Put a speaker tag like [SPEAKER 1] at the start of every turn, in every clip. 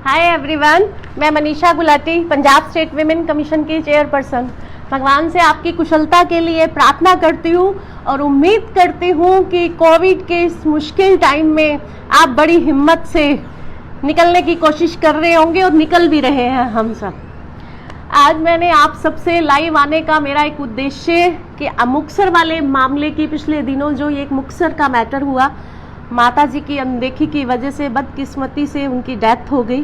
[SPEAKER 1] Hi everyone, मैं Manisha Gulati, Punjab state women commission की chairperson. भगवान से आपकी कुशलता के लिए प्रार्थना करती हूँ और उम्मीद करती हूँ कि कोविड के इस मुश्किल टाइम में आप बड़ी हिम्मत से निकलने की कोशिश कर रहे होंगे और निकल भी रहे हैं हम सब। आज मैंने आप सबसे लाइव आने का मेरा एक उद्देश्य कि मुक्तसर वाले मामले की पिछले दिनों जो एक मुक्तसर का मैटर हुआ, माता जी की अनदेखी की वजह से बदकिस्मती से उनकी डेथ हो गई।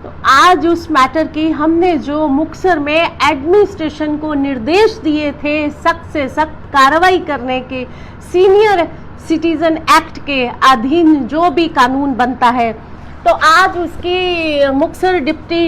[SPEAKER 1] तो आज उस मैटर की हमने जो मुक्तसर में एडमिनिस्ट्रेशन को निर्देश दिए थे सख्त से सख्त कार्रवाई करने के, सीनियर सिटीजन एक्ट के अधीन जो भी कानून बनता है, तो आज उसकी मुक्तसर डिप्टी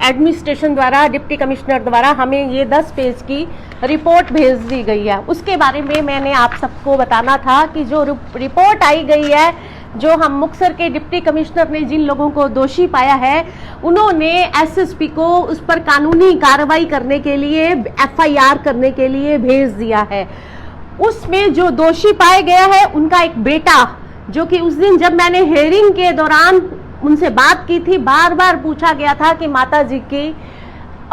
[SPEAKER 1] एडमिनिस्ट्रेशन द्वारा, डिप्टी कमिश्नर द्वारा हमें ये 10 पेज की रिपोर्ट भेज दी गई है। उसके बारे में मैंने आप सबको बताना था कि जो रिपोर्ट आई गई है, जो हम मुक्तसर के डिप्टी कमिश्नर ने जिन लोगों को दोषी पाया है, उन्होंने एसएसपी को उस पर कानूनी कार्रवाई करने के लिए, एफआईआर करने के लिए भेज दिया है। उसमें जो दोषी पाया गया है उनका एक बेटा, जो कि उस दिन जब मैंने हेयरिंग के दौरान उनसे बात की थी, बार बार पूछा गया था कि माता जी की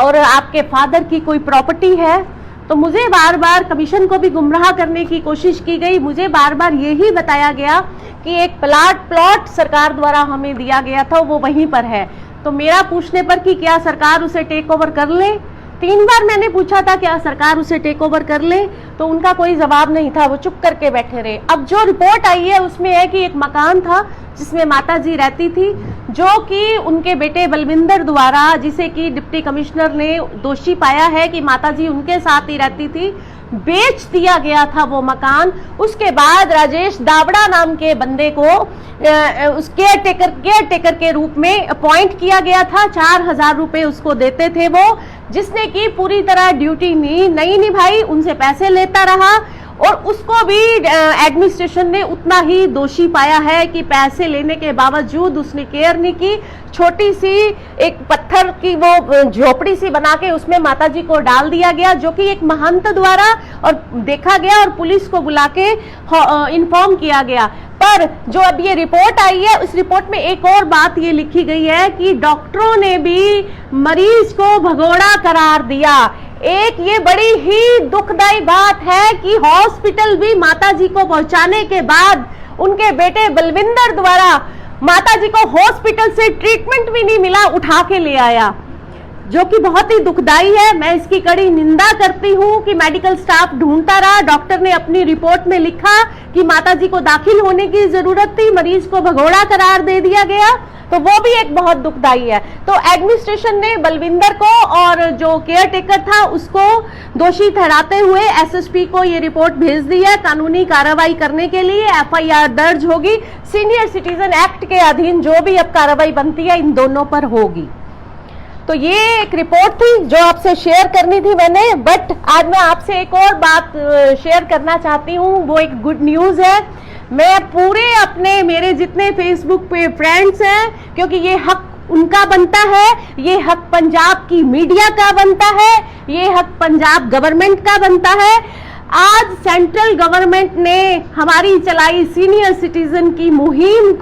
[SPEAKER 1] और आपके फादर की कोई प्रॉपर्टी है, तो मुझे बार बार कमीशन को भी गुमराह करने की कोशिश की गई। मुझे बार बार यही बताया गया कि एक प्लॉट सरकार द्वारा हमें दिया गया था, वो वहीं पर है। तो मेरा पूछने पर कि क्या सरकार उसे टेक ओवर कर ले, 3 बार मैंने पूछा था क्या सरकार उसे टेक ओवर कर ले, तो उनका कोई जवाब नहीं था, वो चुप करके बैठे रहे। अब जो रिपोर्ट आई है उसमें है कि एक मकान था जिसमें माता जी रहती थी, जो कि उनके बेटे बलविंदर द्वारा, जिसे कि डिप्टी कमिश्नर ने दोषी पाया है कि माता जी उनके साथ ही रहती थी, बेच दिया गया था वो मकान। उसके बाद राजेश दावड़ा नाम के बंदे को उस केयर टेकर के रूप में अपॉइंट किया गया था। 4,000 रुपए उसको देते थे वो, जिसने की पूरी तरह ड्यूटी नहीं निभाई, उनसे पैसे लेता रहा और उसको भी एडमिनिस्ट्रेशन ने उतना ही दोषी पाया है कि पैसे लेने के बावजूद उसने केयर नहीं की। छोटी सी एक पत्थर की वो झोपड़ी सी बना के उसमें माता जी को डाल दिया गया, जो कि एक महंत द्वारा और देखा गया और पुलिस को बुला के इन्फॉर्म किया गया। पर जो अब ये रिपोर्ट आई है, उस रिपोर्ट में एक और बात ये लिखी गई है कि डॉक्टरों ने भी मरीज को भगोड़ा करार दिया। एक ये बड़ी ही दुखदाई बात है कि हॉस्पिटल भी माता जी को पहुंचाने के बाद उनके बेटे बलविंदर द्वारा माता जी को हॉस्पिटल से ट्रीटमेंट भी नहीं मिला, उठा के ले आया, जो कि बहुत ही दुखदाई है। मैं इसकी कड़ी निंदा करती हूँ कि मेडिकल स्टाफ ढूंढता रहा। डॉक्टर ने अपनी रिपोर्ट में लिखा कि माता जी को दाखिल होने की जरूरत थी, मरीज को भगोड़ा करार दे दिया गया, तो वो भी एक बहुत दुखदाई है। तो एडमिनिस्ट्रेशन ने बलविंदर को और जो केयर टेकर था उसको दोषी ठहराते हुए एसएसपी को ये रिपोर्ट भेज दी है। कानूनी कार्रवाई करने के लिए एफआईआर दर्ज होगी। सीनियर सिटीजन एक्ट के अधीन जो भी अब कार्रवाई बनती है इन दोनों पर होगी। तो ये एक रिपोर्ट थी जो आपसे शेयर करनी थी मैंने, बट आज मैं आपसे एक और बात शेयर करना चाहती हूँ। वो एक गुड न्यूज है। मैं पूरे अपने मेरे जितने फेसबुक पे फ्रेंड्स हैं, क्योंकि ये हक उनका बनता है, ये हक पंजाब की मीडिया का बनता है, ये हक पंजाब गवर्नमेंट का बनता है। आज सेंट्रल गवर्नमेंट ने हमारी चलाई सीनियर सिटीजन की मुहिम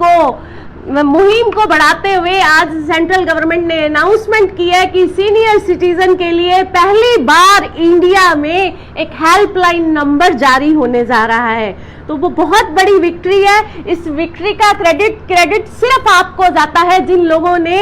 [SPEAKER 1] को बढ़ाते हुए आज सेंट्रल गवर्नमेंट ने अनाउंसमेंट किया है कि सीनियर सिटीजन के लिए पहली बार इंडिया में एक हेल्पलाइन नंबर जारी होने जा रहा है। तो वो बहुत बड़ी विक्ट्री है। इस विक्ट्री का क्रेडिट सिर्फ आपको जाता है जिन लोगों ने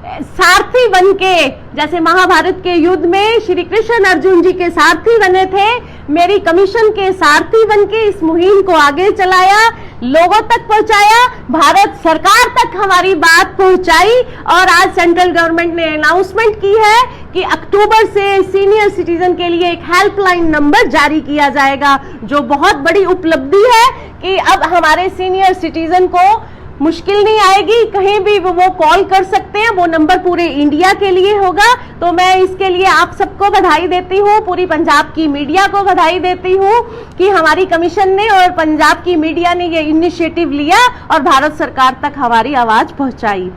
[SPEAKER 1] सारथी बन के, जैसे महाभारत के युद्ध में श्री कृष्ण अर्जुन जी के सारथी बने थे, मेरी कमीशन के सारथी बन के इस मुहिम को आगे चलाया, लोगों तक पहुंचाया, भारत सरकार तक हमारी बात पहुंचाई। और आज सेंट्रल गवर्नमेंट ने अनाउंसमेंट की है कि अक्टूबर से सीनियर सिटीजन के लिए एक हेल्पलाइन नंबर जारी किया जाएगा, जो बहुत बड़ी उपलब्धि है कि अब हमारे सीनियर सिटीजन को मुश्किल नहीं आएगी, कहीं भी वो कॉल कर सकते हैं। वो नंबर पूरे इंडिया के लिए होगा। तो मैं इसके लिए आप सबको बधाई देती हूँ, पूरी पंजाब की मीडिया को बधाई देती हूँ कि हमारी कमीशन ने और पंजाब की मीडिया ने ये इनिशिएटिव लिया और भारत सरकार तक हमारी आवाज पहुंचाई।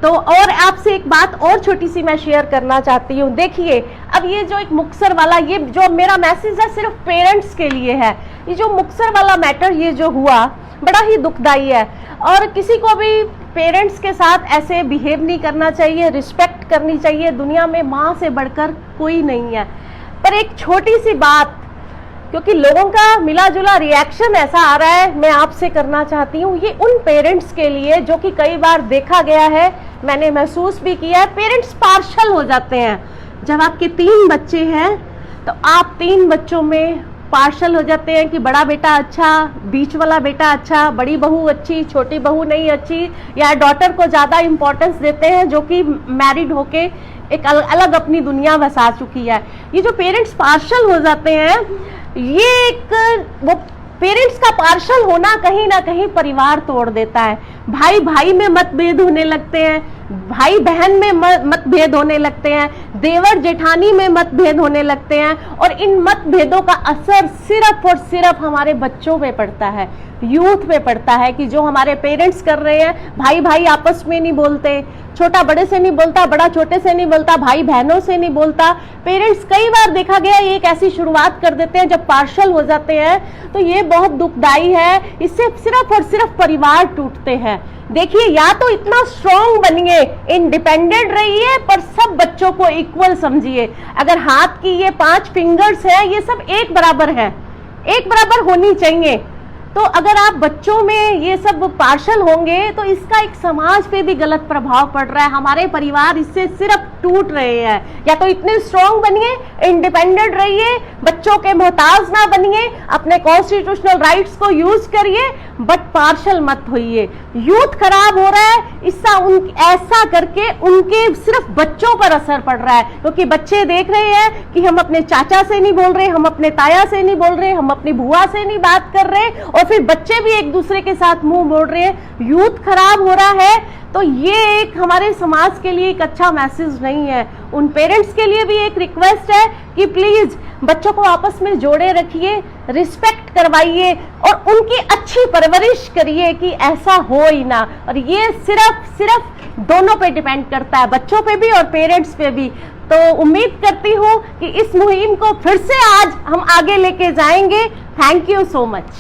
[SPEAKER 1] तो और आपसे एक बात और छोटी सी मैं शेयर करना चाहती हूँ। देखिए, अब ये जो एक मुक्तसर वाला, ये जो मेरा मैसेज है सिर्फ पेरेंट्स के लिए है। ये जो मुक्तसर वाला मैटर ये जो हुआ बड़ा ही दुखदाई है और किसी को भी पेरेंट्स के साथ ऐसे बिहेव नहीं करना चाहिए, रिस्पेक्ट करनी चाहिए। दुनिया में माँ से बढ़कर कोई नहीं है। पर एक छोटी सी बात, क्योंकि लोगों का मिला जुला रिएक्शन ऐसा आ रहा है, मैं आपसे करना चाहती हूँ, ये उन पेरेंट्स के लिए जो कि कई बार देखा गया है, मैंने महसूस भी किया है, पेरेंट्स पार्शल हो जाते हैं। जब आपके 3 बच्चे हैं तो आप 3 बच्चों में पार्शल हो जाते हैं कि बड़ा बेटा अच्छा, बीच वाला बेटा अच्छा, बड़ी बहू अच्छी, छोटी बहू नहीं अच्छी, या डॉटर को ज़्यादा इम्पोर्टेंस देते हैं जो कि मैरिड होके एक अलग अपनी दुनिया बसा चुकी है। ये जो पेरेंट्स पार्शल हो जाते हैं, ये एक वो पेरेंट्स का पार्शल होना कहीं ना कहीं परिवार तोड़ देता है। भाई भाई में मतभेद होने लगते हैं, भाई बहन में मतभेद होने लगते हैं, देवर जेठानी में मतभेद होने लगते हैं, और इन मतभेदों का असर सिर्फ और सिर्फ हमारे बच्चों पे पड़ता है, यूथ पे पड़ता है। कि जो हमारे पेरेंट्स कर रहे हैं, भाई भाई आपस में नहीं बोलते, छोटा बड़े से नहीं बोलता, बड़ा छोटे से नहीं बोलता, भाई बहनों से नहीं बोलता। पेरेंट्स कई बार देखा गया ये एक ऐसी शुरुआत कर देते हैं जब पार्शल हो जाते हैं, तो ये बहुत दुखदाई है। इससे सिर्फ और सिर्फ परिवार टूटते हैं। देखिए, या तो इतना स्ट्रॉन्ग बनिए, इंडिपेंडेंट रहिए, पर सब बच्चों को इक्वल समझिए। अगर हाथ की ये 5 फिंगर्स है, ये सब एक बराबर है, एक बराबर होनी चाहिए। तो अगर आप बच्चों में ये सब पार्शल होंगे तो इसका एक समाज पे भी गलत प्रभाव पड़ रहा है। हमारे परिवार इससे सिर्फ टूट रहे हैं। या तो इतने स्ट्रॉन्ग बनिए, इंडिपेंडेंट रहिए, बच्चों के मोहताज ना बनिए, अपने कॉन्स्टिट्यूशनल राइट्स को यूज करिए, बट पार्शल मत होइए। यूथ खराब हो रहा है, ऐसा करके उनके सिर्फ बच्चों पर असर पड़ रहा है, क्योंकि बच्चे देख रहे हैं कि हम अपने चाचा से नहीं बोल रहे, हम अपने ताया से नहीं बोल रहे, हम अपनी बुआ से नहीं बात कर रहे, और फिर बच्चे भी एक दूसरे के साथ मुंह मोड़ रहे हैं। यूथ खराब हो रहा है। तो ये एक हमारे समाज के लिए एक अच्छा मैसेज नहीं है। उन पेरेंट्स के लिए भी एक रिक्वेस्ट है कि प्लीज बच्चों को आपस में जोड़े रखिए, रिस्पेक्ट करवाइए और उनकी अच्छी परवरिश करिए कि ऐसा हो ही ना। और ये सिर्फ दोनों पे डिपेंड करता है, बच्चों पे भी और पेरेंट्स पे भी। तो उम्मीद करती हूँ कि इस मुहिम को फिर से आज हम आगे लेके जाएंगे। Thank you so much.